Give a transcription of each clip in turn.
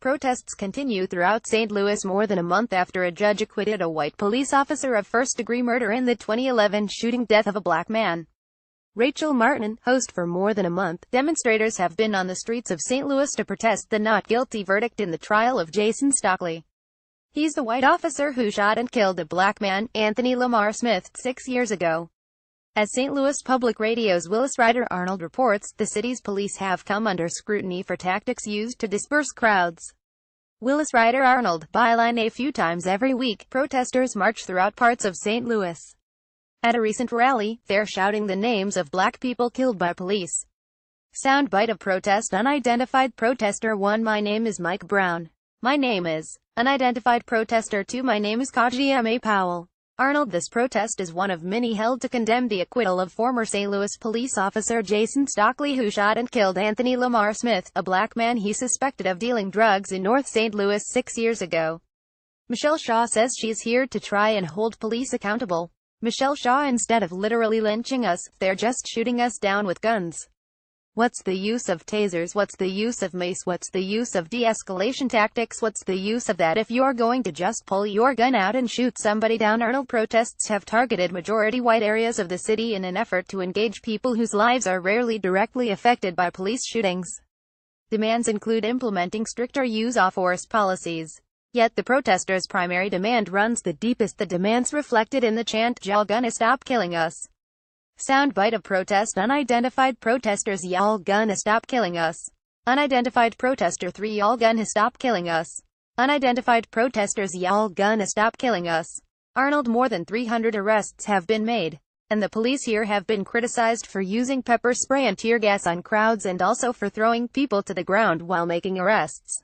Protests continue throughout St. Louis more than a month after a judge acquitted a white police officer of first-degree murder in the 2011 shooting death of a black man. Rachel Martin, host for more than a month, demonstrators have been on the streets of St. Louis to protest the not guilty verdict in the trial of Jason Stockley. He's the white officer who shot and killed a black man, Anthony Lamar Smith, 6 years ago. As St. Louis Public Radio's Willis Ryder Arnold reports, the city's police have come under scrutiny for tactics used to disperse crowds. Willis Ryder Arnold, byline: a few times every week, protesters march throughout parts of St. Louis. At a recent rally, they're shouting the names of black people killed by police. Soundbite of protest: unidentified protester 1. My name is Mike Brown. My name is. Unidentified protester 2. My name is Kaji M. Powell. Arnold. This protest is one of many held to condemn the acquittal of former St. Louis police officer Jason Stockley, who shot and killed Anthony Lamar Smith, a black man he suspected of dealing drugs in North St. Louis 6 years ago. Michelle Shaw says she's here to try and hold police accountable. Michelle Shaw: instead of literally lynching us, they're just shooting us down with guns. What's the use of tasers? What's the use of mace? What's the use of de-escalation tactics? What's the use of that if you're going to just pull your gun out and shoot somebody down? Arnold. Protests have targeted majority white areas of the city in an effort to engage people whose lives are rarely directly affected by police shootings. Demands include implementing stricter use of force policies. Yet the protesters' primary demand runs the deepest. The demands reflected in the chant, "Y'all gonna stop killing us." Soundbite of protest: unidentified protesters: y'all gonna stop killing us. Unidentified protester 3. Y'all gonna stop killing us. Unidentified protesters: y'all gonna stop killing us. Arnold. More than 300 arrests have been made, and the police here have been criticized for using pepper spray and tear gas on crowds and also for throwing people to the ground while making arrests.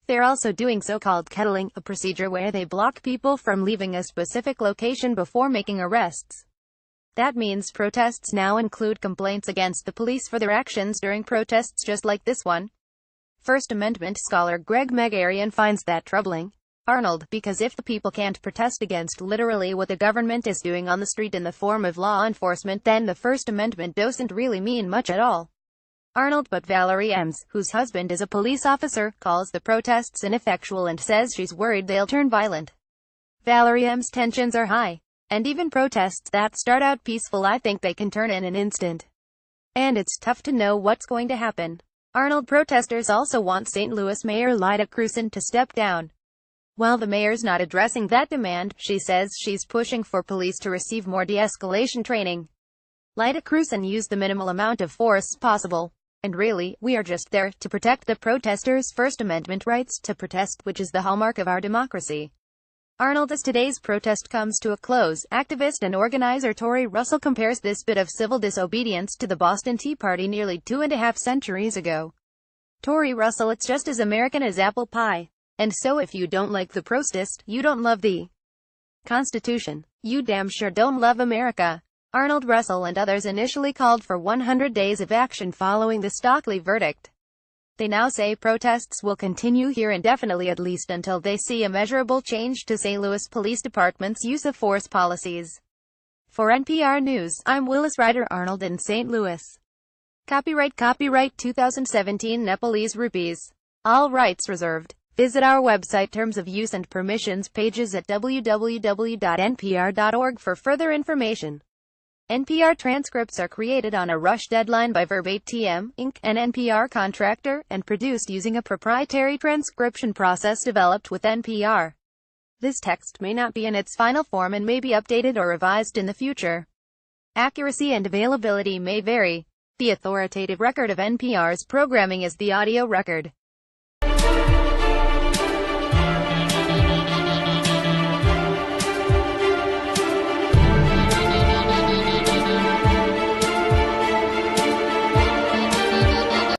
They're also doing so-called kettling, a procedure where they block people from leaving a specific location before making arrests. That means protests now include complaints against the police for their actions during protests just like this one. First Amendment scholar Greg Megarian finds that troubling. Arnold: because if the people can't protest against literally what the government is doing on the street in the form of law enforcement, then the First Amendment doesn't really mean much at all. Arnold. But Valerie Ems, whose husband is a police officer, calls the protests ineffectual and says she's worried they'll turn violent. Valerie Ems: tensions are high. And even protests that start out peaceful, I think they can turn in an instant. And it's tough to know what's going to happen. Arnold. Protesters also want St. Louis Mayor Lyda Krewson to step down. While the mayor's not addressing that demand, she says she's pushing for police to receive more de-escalation training. Lyda Krewson used the minimal amount of force possible. And really, we are just there to protect the protesters' First Amendment rights to protest, which is the hallmark of our democracy. Arnold. As today's protest comes to a close, activist and organizer Tori Russell compares this bit of civil disobedience to the Boston Tea Party nearly 2.5 centuries ago. Tori Russell: it's just as American as apple pie. And so if you don't like the protest, you don't love the Constitution. You damn sure don't love America. Arnold. Russell and others initially called for 100 days of action following the Stockley verdict. They now say protests will continue here indefinitely, at least until they see a measurable change to St. Louis Police Department's use of force policies. For NPR News, I'm Willis Ryder Arnold in St. Louis. Copyright 2017 Nepalese rupees. All rights reserved. Visit our website terms of use and permissions pages at www.npr.org for further information. NPR transcripts are created on a rush deadline by Verbatim, Inc., an NPR contractor, and produced using a proprietary transcription process developed with NPR. This text may not be in its final form and may be updated or revised in the future. Accuracy and availability may vary. The authoritative record of NPR's programming is the audio record.